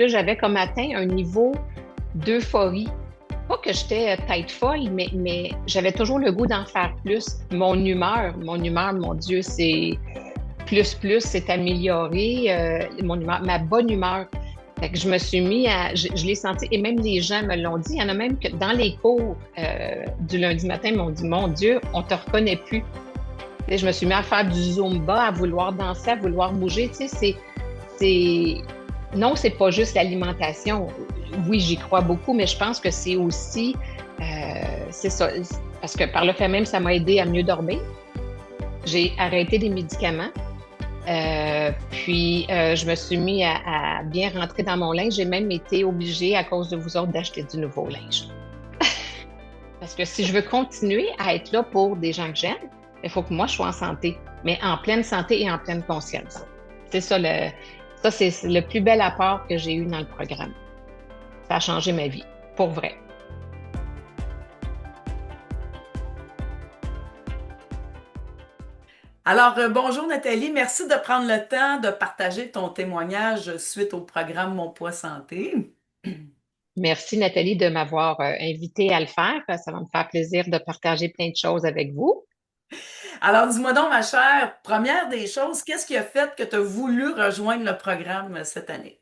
Là, j'avais comme atteint un niveau d'euphorie. Pas que j'étais tête folle, mais j'avais toujours le goût d'en faire plus. Mon humeur, mon Dieu, c'est plus, c'est amélioré. Mon humeur, ma bonne humeur. Fait que je me suis mis je l'ai senti, et même les gens me l'ont dit. Il y en a même que dans les cours du lundi matin, ils m'ont dit, mon Dieu, on te reconnaît plus. Tu sais, je me suis mis à faire du Zumba, à vouloir danser, à vouloir bouger. Tu sais, c'est, non, c'est pas juste l'alimentation. Oui, j'y crois beaucoup, mais je pense que c'est aussi, c'est ça, parce que par le fait même, ça m'a aidé à mieux dormir. J'ai arrêté des médicaments. Puis, je me suis mis à bien rentrer dans mon linge. J'ai même été obligée, à cause de vous autres, d'acheter du nouveau linge. Parce que si je veux continuer à être là pour des gens que j'aime, il faut que moi, je sois en santé, mais en pleine santé et en pleine conscience. C'est ça, ça, c'est le plus bel apport que j'ai eu dans le programme. Ça a changé ma vie, pour vrai. Alors, bonjour Nathalie, merci de prendre le temps de partager ton témoignage suite au programme Mon Poids Santé. Merci, Nathalie, de m'avoir invité à le faire. Ça va me faire plaisir de partager plein de choses avec vous. Alors, dis-moi donc, ma chère, première des choses, qu'est-ce qui a fait que tu as voulu rejoindre le programme cette année?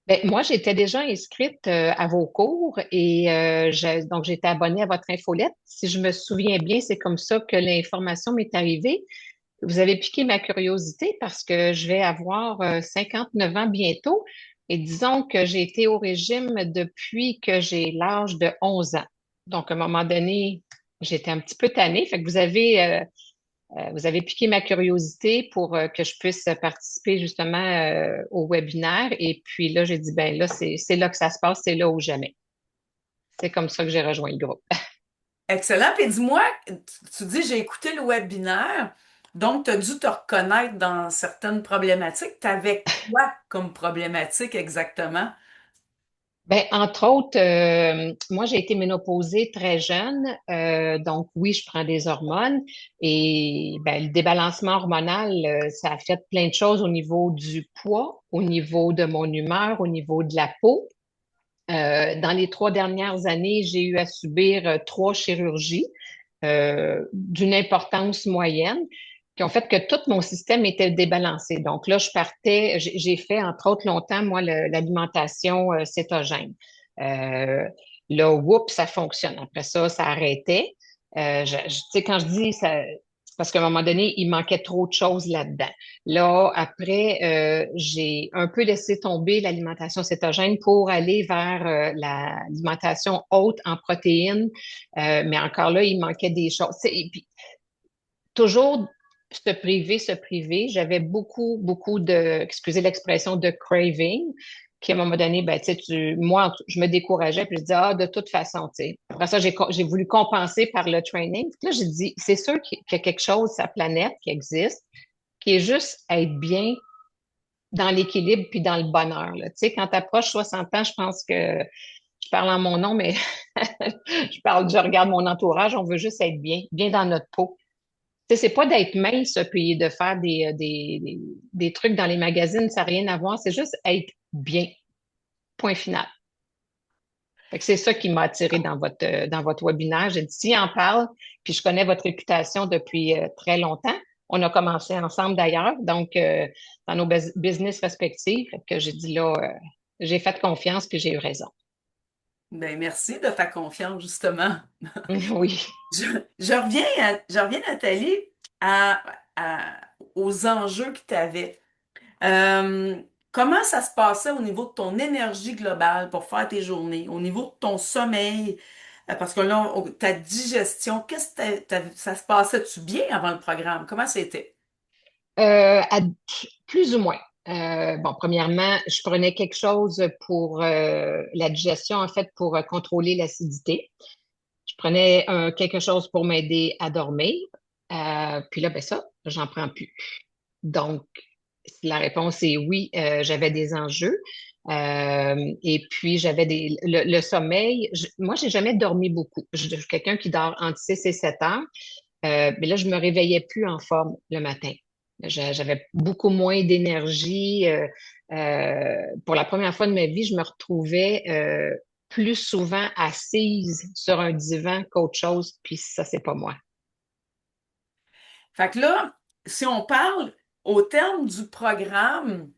Ben, moi, j'étais déjà inscrite à vos cours et donc j'étais abonnée à votre infolette. Si je me souviens bien, c'est comme ça que l'information m'est arrivée. Vous avez piqué ma curiosité parce que je vais avoir 9 ans bientôt et disons que j'ai été au régime depuis que j'ai l'âge de 11 ans. Donc, à un moment donné, j'étais un petit peu tannée. Fait que vous avez piqué ma curiosité pour que je puisse participer justement au webinaire. Et puis là, j'ai dit, ben là, c'est là que ça se passe, c'est là ou jamais. C'est comme ça que j'ai rejoint le groupe. Excellent. Puis dis-moi, tu dis j'ai écouté le webinaire, donc tu as dû te reconnaître dans certaines problématiques. Tu avais quoi comme problématique exactement? Ben, entre autres, moi, j'ai été ménopausée très jeune. Donc, oui, je prends des hormones. Et ben, le débalancement hormonal, ça a fait plein de choses au niveau du poids, au niveau de mon humeur, au niveau de la peau. Dans les 3 dernières années, j'ai eu à subir 3 chirurgies d'une importance moyenne qui ont fait que tout mon système était débalancé. Donc là, je partais, j'ai fait entre autres longtemps, moi, l'alimentation cétogène. Euh, Là, whoop, ça fonctionne. Après ça, ça arrêtait. Tu sais, quand je dis ça, c'est parce qu'à un moment donné, il manquait trop de choses là-dedans. Là, après, j'ai un peu laissé tomber l'alimentation cétogène pour aller vers l'alimentation haute en protéines. Mais encore là, il manquait des choses. Tu sais, et puis, toujours se priver. J'avais beaucoup excusez l'expression, de craving, qui à un moment donné, ben, tu sais, moi, je me décourageais, puis je disais, ah, de toute façon, tu sais. Après ça, j'ai voulu compenser par le training. Puis là, j'ai dit, c'est sûr qu'il y a quelque chose, sa planète, qui existe, qui est juste être bien dans l'équilibre puis dans le bonheur, là. Tu sais, quand tu approches 60 ans, je pense que je parle en mon nom, mais je regarde mon entourage, on veut juste être bien, bien dans notre peau. Tu sais, c'est pas d'être mince puis de faire des trucs dans les magazines, ça n'a rien à voir, c'est juste être bien. Point final. Fait que c'est ça qui m'a attiré dans votre webinaire. J'ai dit, si en parle, puis je connais votre réputation depuis très longtemps. On a commencé ensemble d'ailleurs, donc dans nos business respectifs. Fait que j'ai dit là, j'ai fait confiance puis j'ai eu raison. Ben, merci de ta confiance, justement. Oui. Je reviens, Nathalie, à, aux enjeux que tu avais. Euh, Comment ça se passait au niveau de ton énergie globale pour faire tes journées, au niveau de ton sommeil? Parce que là, ta digestion, ça se passait-tu bien avant le programme? Comment c'était? Plus ou moins. Bon, premièrement, je prenais quelque chose pour la digestion, en fait, pour contrôler l'acidité. Je prenais quelque chose pour m'aider à dormir. Puis là, ben ça, j'en prends plus. Donc, la réponse est oui, j'avais des enjeux. Et puis, le sommeil. Moi, j'ai jamais dormi beaucoup. Je suis quelqu'un qui dort entre 6 et 7 heures. Mais là, je me réveillais plus en forme le matin. J'avais beaucoup moins d'énergie. pour la première fois de ma vie, je me retrouvais plus souvent assise sur un divan qu'autre chose, puis ça, c'est pas moi. Fait que là, si on parle au terme du programme,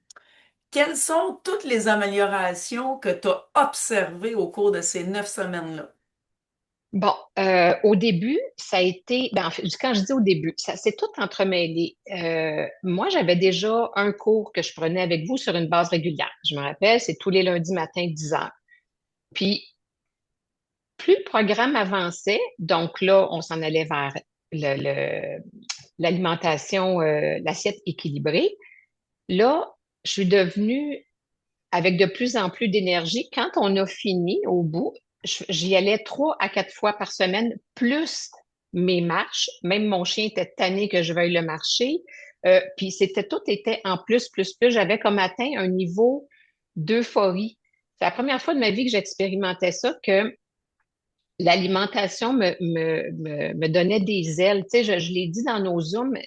quelles sont toutes les améliorations que tu as observées au cours de ces 9 semaines-là? Bon, au début, ça a été, ben, en fait, quand je dis au début, ça c'est tout entremêlé. Moi, j'avais déjà un cours que je prenais avec vous sur une base régulière. Je me rappelle, c'est tous les lundis matin, 10 heures. Puis, plus le programme avançait, donc là, on s'en allait vers l'alimentation, l'assiette équilibrée. Là, je suis devenue avec de plus en plus d'énergie. Quand on a fini au bout, j'y allais 3 à 4 fois par semaine, plus mes marches. Même mon chien était tanné que je veuille le marcher. Puis tout était en plus, plus, plus. J'avais comme atteint un niveau d'euphorie. C'est la première fois de ma vie que j'expérimentais ça, que l'alimentation me donnait des ailes. Tu sais, je l'ai dit dans nos Zooms,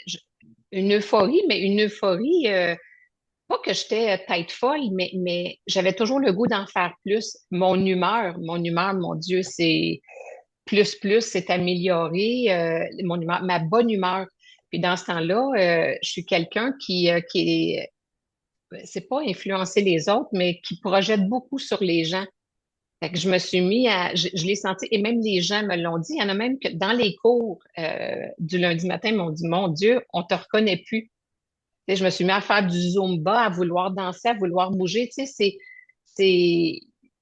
une euphorie, mais une euphorie, pas que j'étais tête folle, mais j'avais toujours le goût d'en faire plus. Mon humeur, mon Dieu, c'est plus, c'est amélioré. Mon humeur, ma bonne humeur. Puis dans ce temps-là, je suis quelqu'un qui est, c'est pas influencer les autres, mais qui projette beaucoup sur les gens. Fait que je me suis mis je l'ai senti, et même les gens me l'ont dit. Il y en a même que dans les cours du lundi matin, ils m'ont dit, mon Dieu, on te reconnaît plus. Tu sais, je me suis mis à faire du Zumba, à vouloir danser, à vouloir bouger. Tu sais, c'est,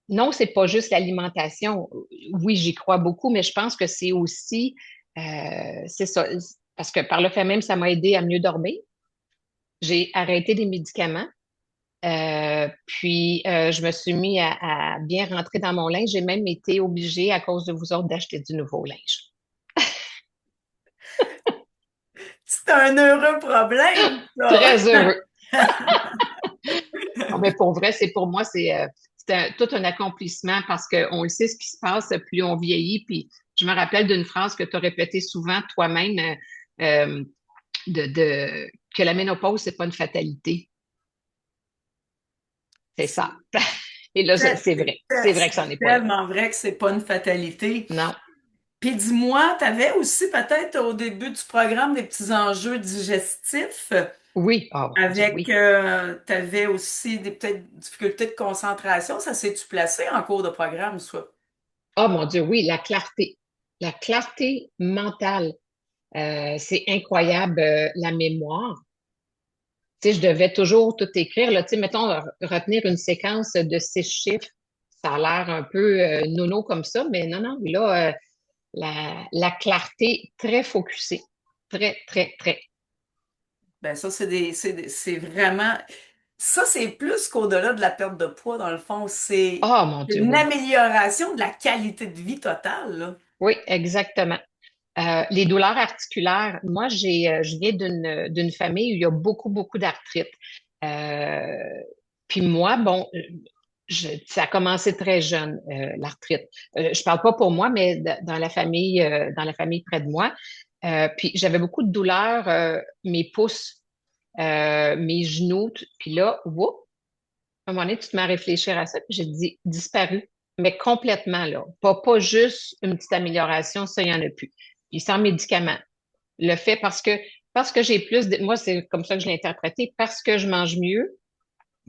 non, c'est pas juste l'alimentation. Oui, j'y crois beaucoup, mais je pense que c'est aussi, c'est ça. Parce que par le fait même, ça m'a aidé à mieux dormir. J'ai arrêté les médicaments. Puis, je me suis mis à bien rentrer dans mon linge. J'ai même été obligée, à cause de vous autres, d'acheter du nouveau linge. C'est un heureux problème, ça. Très heureux. Non, mais pour vrai, c'est pour moi, tout un accomplissement parce qu'on le sait ce qui se passe plus on vieillit. Puis je me rappelle d'une phrase que tu as répétée souvent toi-même, euh, que la ménopause, c'est pas une fatalité. C'est ça. Et là, c'est vrai. C'est vrai que ça n'en est C'est pas là. tellement vrai que c'est pas une fatalité. Non. Puis dis-moi, tu avais aussi peut-être au début du programme des petits enjeux digestifs Oui. Oh mon Dieu, avec, oui. tu avais aussi des peut-être difficultés de concentration. Ça s'est-tu placé en cours de programme, ça? Oh mon Dieu, oui, la clarté. La clarté mentale. C'est incroyable, la mémoire. Tu sais, je devais toujours tout écrire. Là, tu sais, mettons, retenir une séquence de 6 chiffres, ça a l'air un peu nono comme ça, mais non, non, là, la clarté très focusée. Très, très, très. Ben ça, c'est vraiment, ça, c'est plus qu'au-delà de la perte de poids, dans le fond, c'est Oh mon Dieu, une oui. amélioration de la qualité de vie totale, là. Oui, exactement. Les douleurs articulaires, moi, je viens d'une famille où il y a beaucoup, beaucoup d'arthrite. Euh, Puis moi, bon, ça a commencé très jeune, l'arthrite. Je parle pas pour moi, mais dans la famille près de moi. Puis j'avais beaucoup de douleurs, mes pouces, mes genoux. Puis là, whoop, à un moment donné, tu te mets à réfléchir à ça, puis j'ai dit disparu, mais complètement là. Pas juste une petite amélioration, ça, il n'y en a plus. Puis sans médicaments. Le fait parce que j'ai moi, c'est comme ça que je l'ai interprété, parce que je mange mieux,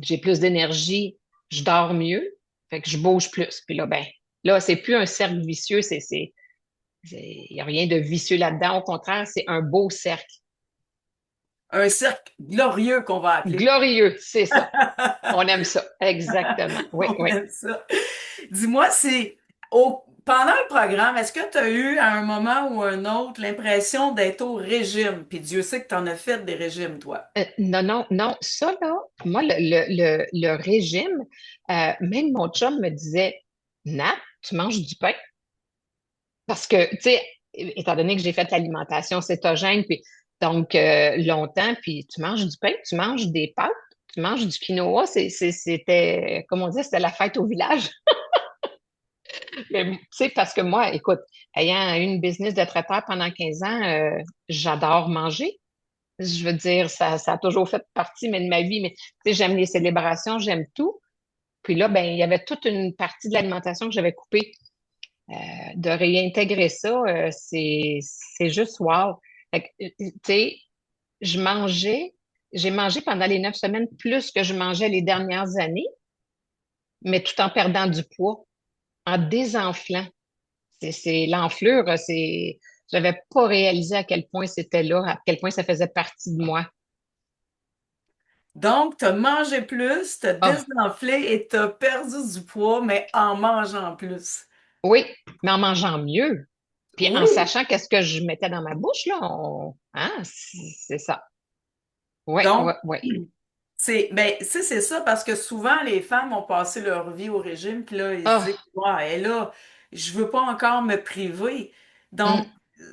j'ai plus d'énergie, je dors mieux, fait que je bouge plus. Puis là, ben, là, c'est plus un cercle vicieux, il n'y a rien de vicieux là-dedans. Au contraire, c'est un beau cercle. Un cercle glorieux qu'on va appeler. Glorieux, c'est ça. On aime ça. Exactement. Oui, On oui. aime ça. Dis-moi, pendant le programme, est-ce que tu as eu à un moment ou un autre l'impression d'être au régime? Puis Dieu sait que tu en as fait des régimes, toi. Non, non, non. Ça, là, moi, le régime, même mon chum me disait, Nat, tu manges du pain. Parce que, tu sais, étant donné que j'ai fait l'alimentation cétogène, puis donc longtemps, puis tu manges du pain, tu manges des pâtes, tu manges du quinoa, c'était, comme on dit, c'était la fête au village. Mais, tu sais, parce que moi, écoute, ayant eu une business de traiteur pendant 15 ans, j'adore manger. je veux dire, ça a toujours fait partie mais de ma vie, mais tu sais, j'aime les célébrations, j'aime tout. Puis là, ben, il y avait toute une partie de l'alimentation que j'avais coupée. De réintégrer ça, c'est juste wow. Fait que, tu sais, je mangeais, j'ai mangé pendant les 9 semaines plus que je mangeais les dernières années, mais tout en perdant du poids, en désenflant. L'enflure, j'avais pas réalisé à quel point c'était là, à quel point ça faisait partie de moi. Donc, tu as mangé plus, tu as Ah, désenflé et tu as perdu du poids, mais en mangeant plus. oui, mais en mangeant mieux. Puis en Oui. sachant qu'est-ce que je mettais dans ma bouche, là, hein, c'est ça. Oui, oui, Donc, oui. c'est ça parce que souvent les femmes ont passé leur vie au régime, puis là, ils se disent, Ah, ouais, et là, je veux pas encore me priver. Donc, hum.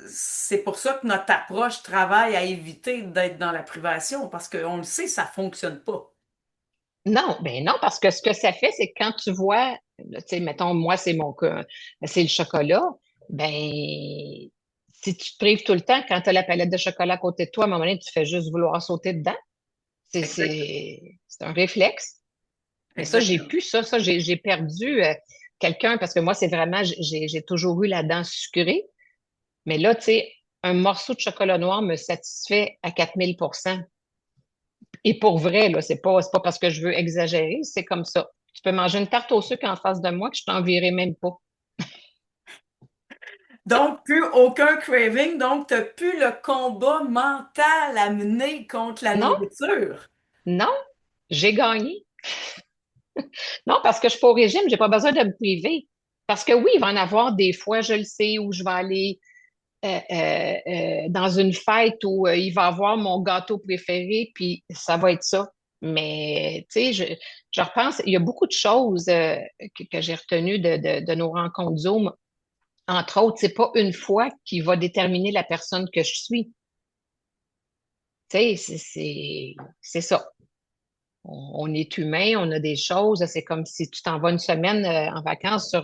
c'est pour ça que notre approche travaille à éviter d'être dans la privation parce qu'on le sait, ça fonctionne pas. Non, ben non, parce que ce que ça fait, c'est que quand tu vois, là, tu sais, mettons, moi, c'est mon cas, c'est le chocolat, ben, si tu te prives tout le temps, quand tu as la palette de chocolat à côté de toi, à un moment donné, tu fais juste vouloir sauter dedans. Exactement. C'est un réflexe. Mais ça, j'ai Exactement. plus ça. Ça, j'ai perdu quelqu'un parce que moi, c'est vraiment, j'ai toujours eu la dent sucrée. Mais là, tu sais, un morceau de chocolat noir me satisfait à 4000%. Et pour vrai, là, c'est pas parce que je veux exagérer, c'est comme ça. Tu peux manger une tarte au sucre en face de moi que je t'enverrai même pas. Donc, plus aucun craving, donc t'as plus le combat mental à mener contre la Non, nourriture. non, j'ai gagné. Non, parce que je suis pas au régime, j'ai pas besoin de me priver. Parce que oui, il va en avoir des fois, je le sais, où je vais aller dans une fête où il va avoir mon gâteau préféré, puis ça va être ça. Mais, tu sais, je repense, il y a beaucoup de choses que j'ai retenues de nos rencontres Zoom. Entre autres, c'est pas une fois qui va déterminer la personne que je suis. Tu sais, c'est ça. On est humain, on a des choses. C'est comme si tu t'en vas une semaine en vacances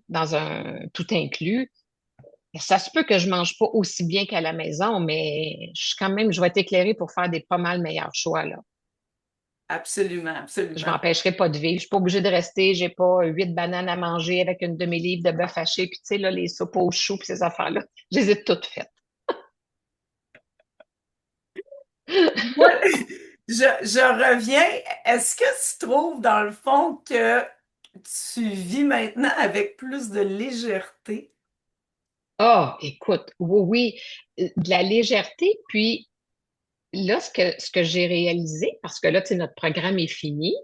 dans un tout inclus. Ça se peut que je mange pas aussi bien qu'à la maison, mais je vais être éclairée pour faire des pas mal meilleurs choix, là. Absolument, Je absolument. m'empêcherai pas de vivre. Je suis pas obligée de rester. J'ai pas 8 bananes à manger avec une demi-livre de bœuf haché, puis tu sais, là, les soupes aux choux, puis ces affaires-là. Je les ai toutes faites. Moi, je reviens. Est-ce que tu trouves, dans le fond, que tu vis maintenant avec plus de légèreté? Ah, écoute, oui, oui, de la légèreté, puis là, ce que j'ai réalisé, parce que là, tu sais, notre programme est fini,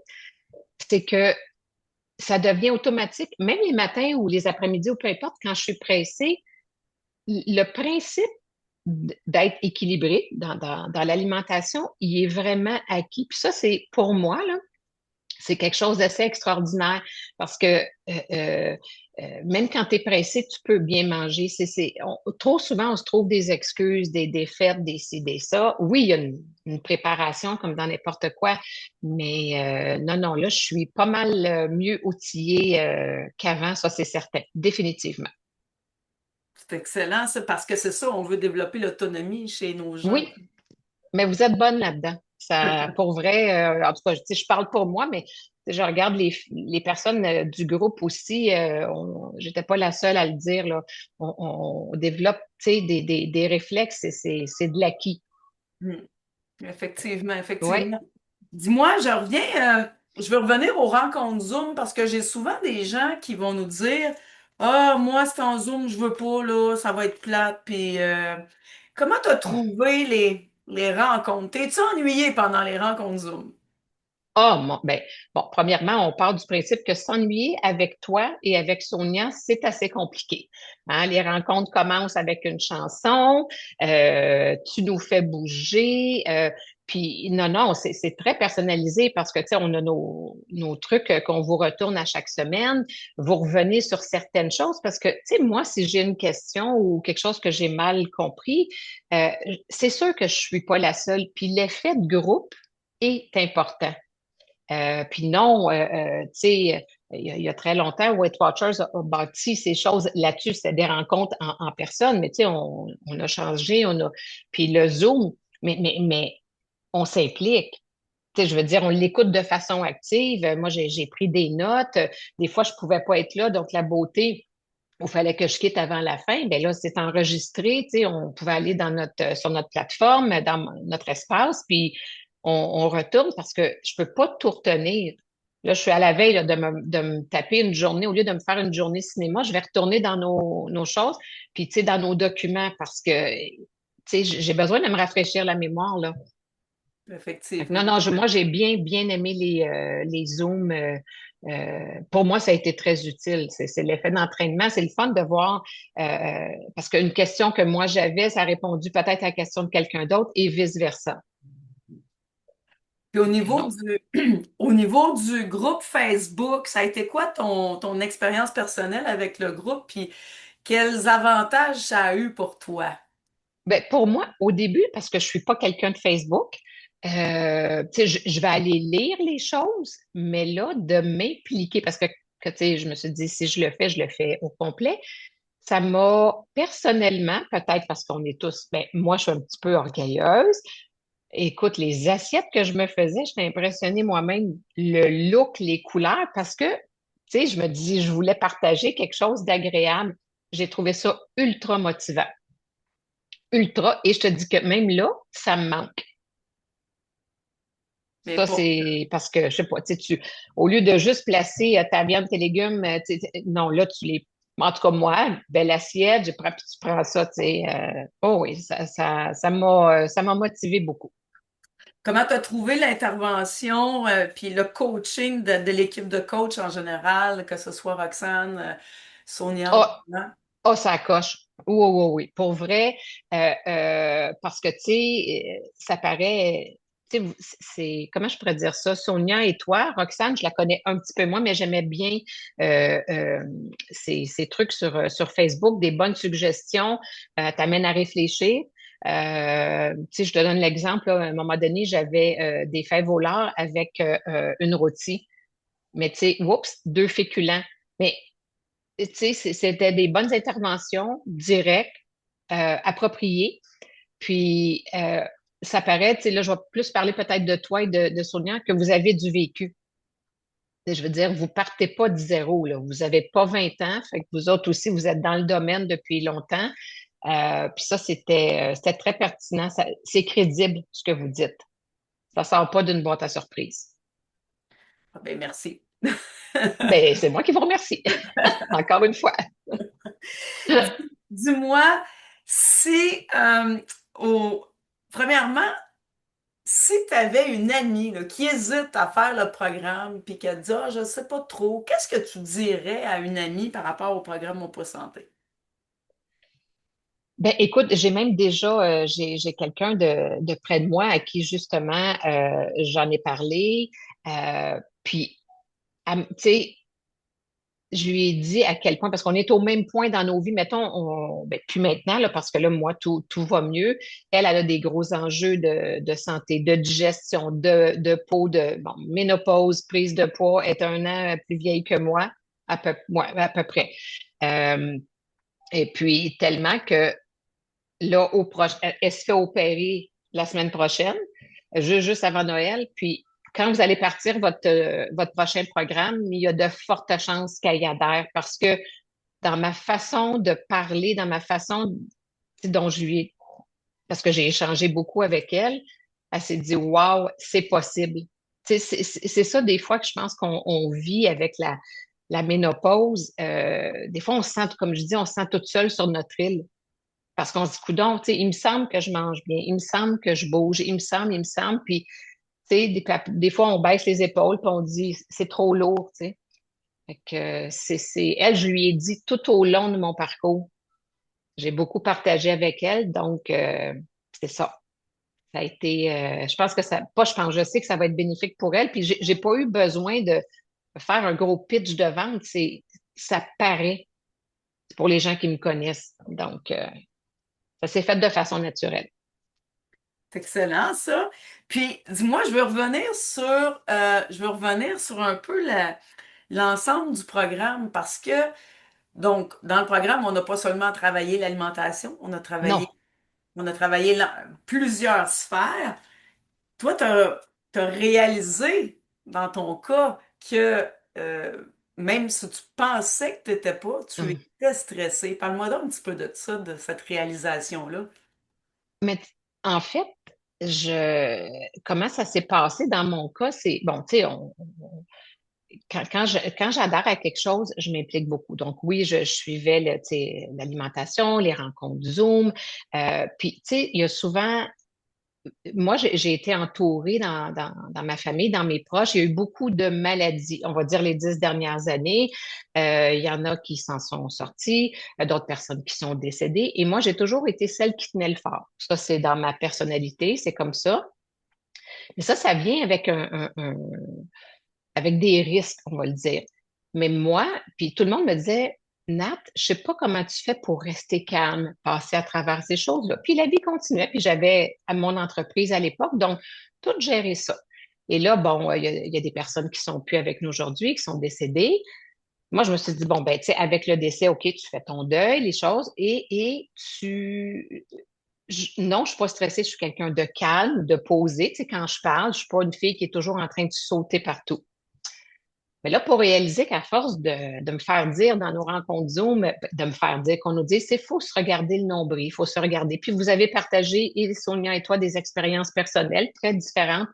c'est que ça devient automatique, même les matins ou les après-midi ou peu importe, quand je suis pressée, le principe d'être équilibré dans l'alimentation, il est vraiment acquis. Puis ça, c'est pour moi, là, c'est quelque chose d'assez extraordinaire parce que même quand tu es pressé, tu peux bien manger. Trop souvent, on se trouve des excuses, des fêtes, des ci, des ça. Oui, il y a une préparation comme dans n'importe quoi, mais non, non, là, je suis pas mal mieux outillée qu'avant, ça, c'est certain, définitivement. C'est excellent, ça, parce que c'est ça, on veut développer l'autonomie chez nos jeunes. Oui, mais vous êtes bonne là-dedans. Ça, pour vrai, en tout cas, tu sais, je parle pour moi, mais tu sais, je regarde les personnes du groupe aussi. J'étais pas la seule à le dire, là. On développe, tu sais, des réflexes et c'est de l'acquis. Hmm. Effectivement, Oui. effectivement. Dis-moi, je veux revenir aux rencontres Zoom parce que j'ai souvent des gens qui vont nous dire, ah, moi, c'est en Zoom, je veux pas, là, ça va être plate. Puis, comment t'as trouvé les rencontres? T'es-tu ennuyé pendant les rencontres Zoom? Ah, bon, premièrement, on part du principe que s'ennuyer avec toi et avec Sonia, c'est assez compliqué. Hein, les rencontres commencent avec une chanson, tu nous fais bouger, puis non, non, c'est très personnalisé parce que, tu sais, on a nos trucs qu'on vous retourne à chaque semaine. Vous revenez sur certaines choses parce que, tu sais, moi, si j'ai une question ou quelque chose que j'ai mal compris, euh, c'est sûr que je suis pas la seule. Puis l'effet de groupe est important. Puis non, tu sais, il y a très longtemps, Weight Watchers a bâti ces choses là-dessus. C'était des rencontres en personne, mais tu sais, on a changé, puis le Zoom. mais on s'implique. Tu sais, je veux dire, on l'écoute de façon active. Moi, j'ai pris des notes. Des fois, je pouvais pas être là, donc la beauté, il fallait que je quitte avant la fin. Ben là, c'est enregistré. Tu sais, on pouvait aller sur notre plateforme, dans notre espace, puis on retourne parce que je peux pas tout retenir. Là, je suis à la veille là, de me taper une journée. Au lieu de me faire une journée cinéma, je vais retourner dans nos choses, puis tu sais, dans nos documents parce que tu sais, j'ai besoin de me rafraîchir la mémoire, là. Fait que non, Effectivement. non, moi, j'ai bien aimé les Zooms. Pour moi, ça a été très utile. C'est l'effet d'entraînement. C'est le fun de voir, parce qu'une question que moi j'avais, ça a répondu peut-être à la question de quelqu'un d'autre et vice-versa. Puis au niveau Donc, du, au niveau du groupe Facebook, ça a été quoi ton expérience personnelle avec le groupe, puis quels avantages ça a eu pour toi? ben, pour moi, au début, parce que je suis pas quelqu'un de Facebook, tu sais, je vais aller lire les choses, mais là, de m'impliquer, parce tu sais, je me suis dit, si je le fais au complet. Ça m'a personnellement, peut-être parce qu'on est tous, ben, moi, je suis un petit peu orgueilleuse. Écoute, les assiettes que je me faisais, j'étais impressionnée moi-même, le look, les couleurs, parce que, tu sais, je me dis, je voulais partager quelque chose d'agréable. J'ai trouvé ça ultra motivant. Ultra. Et je te dis que même là, ça me manque. Mais Ça, pour c'est parce que, je sais pas, tu sais, au lieu de juste placer ta viande, tes légumes, non, là, tu les. En tout cas, moi, belle assiette, je prends, puis tu prends ça, tu sais. Oh oui, ça m'a motivé beaucoup. comment tu as trouvé l'intervention, puis le coaching de l'équipe de coach en général, que ce soit Roxane, Sonia ou Oh, moi? oh, ça coche. Oui, oui, oui. Pour vrai, parce que, tu sais, ça paraît. Tu sais, comment je pourrais dire ça? Sonia et toi, Roxane, je la connais un petit peu moins, mais j'aimais bien ces trucs sur Facebook, des bonnes suggestions, t'amènent à réfléchir. Tu sais, je te donne l'exemple, là, à un moment donné, j'avais des fèves au lard avec une rôtie, mais tu sais, oups, deux féculents. Mais tu sais, c'était des bonnes interventions directes, appropriées. Puis, ça paraît, tu sais, là, je vais plus parler peut-être de toi et de Sonia, que vous avez du vécu. Je veux dire, vous partez pas de zéro, là. Vous avez pas 20 ans, fait que vous autres aussi, vous êtes dans le domaine depuis longtemps. Puis ça, c'était très pertinent. C'est crédible, ce que vous dites. Ça sort pas d'une boîte à surprise. Ah ben merci. Ben, c'est moi qui vous remercie, encore une fois. Dis-moi, si, au, premièrement, si tu avais une amie là, qui hésite à faire le programme puis qui a dit ah, je sais pas trop, qu'est-ce que tu dirais à une amie par rapport au programme Mon Poids Santé? Ben, écoute, j'ai même déjà, j'ai quelqu'un de près de moi à qui justement j'en ai parlé. Puis, tu sais, je lui ai dit à quel point, parce qu'on est au même point dans nos vies, mettons, ben, plus maintenant, là, parce que là, moi, tout va mieux. Elle a des gros enjeux de santé, de digestion, de peau, de bon, ménopause, prise de poids, est un an plus vieille que moi, ouais, à peu près. Euh, et puis, tellement que là, elle se fait opérer la semaine prochaine, juste avant Noël. Puis, quand vous allez partir votre prochain programme, il y a de fortes chances qu'elle y adhère parce que dans ma façon de parler, dans ma façon dont je lui ai, parce que j'ai échangé beaucoup avec elle, elle s'est dit, waouh, c'est possible. Tu sais, c'est ça des fois que je pense qu'on vit avec la ménopause. Des fois, on se sent, comme je dis, on se sent toute seule sur notre île. Parce qu'on se dit, coudonc, tu sais, il me semble que je mange bien, il me semble que je bouge, il me semble, puis, tu sais, des fois, on baisse les épaules, puis on dit, c'est trop lourd, tu sais. Fait que elle, je lui ai dit tout au long de mon parcours. J'ai beaucoup partagé avec elle, donc, c'est ça. Ça a été, je pense que ça, pas, je pense, je sais que ça va être bénéfique pour elle, puis j'ai pas eu besoin de faire un gros pitch de vente, ça paraît pour les gens qui me connaissent. Donc, ça s'est fait de façon naturelle. C'est excellent, ça. Puis, dis-moi, je veux revenir sur un peu l'ensemble du programme parce que, donc, dans le programme, on n'a pas seulement travaillé l'alimentation, on a Non. travaillé on a travaillé dans plusieurs sphères. Toi, tu as réalisé dans ton cas que même si tu pensais que tu n'étais pas, tu Hum. étais stressé. Parle-moi donc un petit peu de ça, de cette réalisation-là. Mais en fait, comment ça s'est passé dans mon cas, c'est, bon, tu sais, quand j'adhère à quelque chose, je m'implique beaucoup. Donc oui, je suivais tu sais, l'alimentation, les rencontres Zoom. Puis, tu sais, il y a souvent, moi, j'ai été entourée dans ma famille, dans mes proches. Il y a eu beaucoup de maladies, on va dire les 10 dernières années. Il y en a qui s'en sont sortis, d'autres personnes qui sont décédées. Et moi, j'ai toujours été celle qui tenait le fort. Ça, c'est dans ma personnalité, c'est comme ça. Mais ça vient avec avec des risques, on va le dire. Mais moi, puis tout le monde me disait, Nat, je sais pas comment tu fais pour rester calme, passer à travers ces choses-là. Puis la vie continuait, puis j'avais à mon entreprise à l'époque, donc tout gérer ça. Et là, bon, il y a des personnes qui sont plus avec nous aujourd'hui, qui sont décédées. Moi, je me suis dit, bon, ben, tu sais, avec le décès, OK, tu fais ton deuil, les choses, et non, je suis pas stressée, je suis quelqu'un de calme, de posé. Tu sais, quand je parle, je suis pas une fille qui est toujours en train de sauter partout. Mais là, pour réaliser qu'à force de me faire dire dans nos rencontres Zoom, de me faire dire qu'on nous dit, c'est faut se regarder le nombril, il faut se regarder. Puis vous avez partagé, et Sonia et toi, des expériences personnelles très différentes.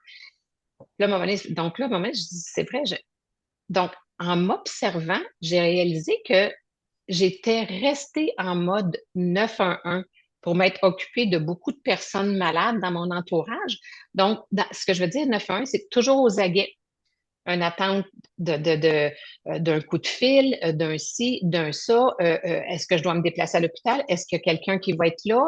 Là, à un moment donné, donc là, à un moment donné, je dis, c'est vrai. Donc, en m'observant, j'ai réalisé que j'étais restée en mode 911 pour m'être occupée de beaucoup de personnes malades dans mon entourage. Donc, ce que je veux dire, 911, c'est toujours aux aguets, une attente d'un coup de fil, d'un ci, d'un ça. Est-ce que je dois me déplacer à l'hôpital? Est-ce qu'il y a quelqu'un qui va être là?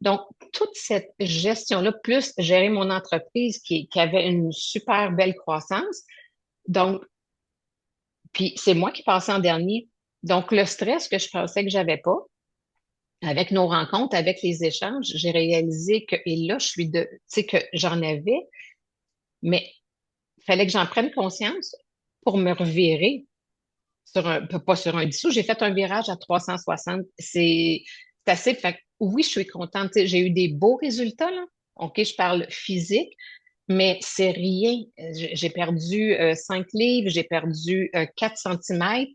Donc, toute cette gestion-là, plus gérer mon entreprise qui avait une super belle croissance. Donc, puis c'est moi qui passais en dernier. Donc, le stress que je pensais que j'avais pas, avec nos rencontres, avec les échanges, j'ai réalisé que, et là, tu sais, que j'en avais, mais il fallait que j'en prenne conscience pour me revirer pas sur un dissous. J'ai fait un virage à 360. C'est assez, fait que oui, je suis contente. Tu sais, j'ai eu des beaux résultats, là. OK, je parle physique, mais c'est rien. J'ai perdu 5 livres, j'ai perdu 4 centimètres.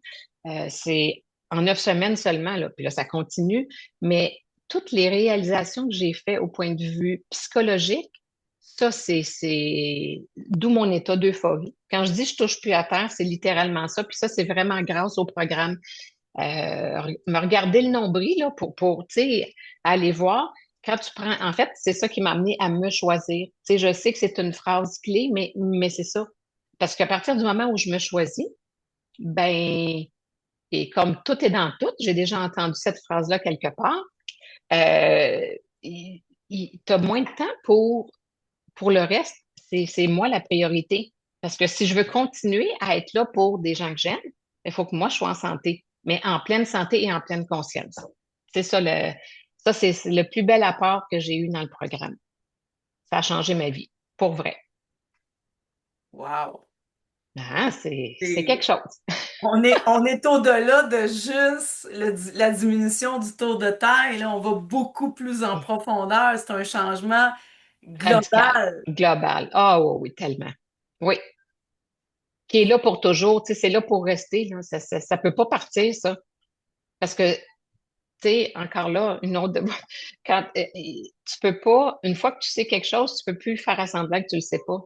C'est en 9 semaines seulement, là. Puis là, ça continue. Mais toutes les réalisations que j'ai faites au point de vue psychologique, ça, c'est d'où mon état d'euphorie. Quand je dis je touche plus à terre, c'est littéralement ça. Puis ça, c'est vraiment grâce au programme. Me regarder le nombril là, tu sais, aller voir. Quand tu prends, en fait, c'est ça qui m'a amené à me choisir. Tu sais, je sais que c'est une phrase clé, mais c'est ça. Parce qu'à partir du moment où je me choisis, ben, et comme tout est dans tout, j'ai déjà entendu cette phrase-là quelque part, euh, tu as moins de temps pour le reste, c'est moi la priorité. Parce que si je veux continuer à être là pour des gens que j'aime, il faut que moi, je sois en santé, mais en pleine santé et en pleine conscience. C'est ça c'est le plus bel apport que j'ai eu dans le programme. Ça a changé ma vie, pour vrai. Wow. Ah, c'est quelque chose. On est au-delà de juste la diminution du tour de taille. Là, on va beaucoup plus en profondeur. C'est un changement Radical, global. global. Ah oui, oui, tellement. Oui, qui est là pour toujours, tu sais, c'est là pour rester, là. Ça peut pas partir, ça. Parce que tu sais, encore là, une autre de quand tu peux pas, une fois que tu sais quelque chose, tu peux plus faire à semblant que tu le sais pas.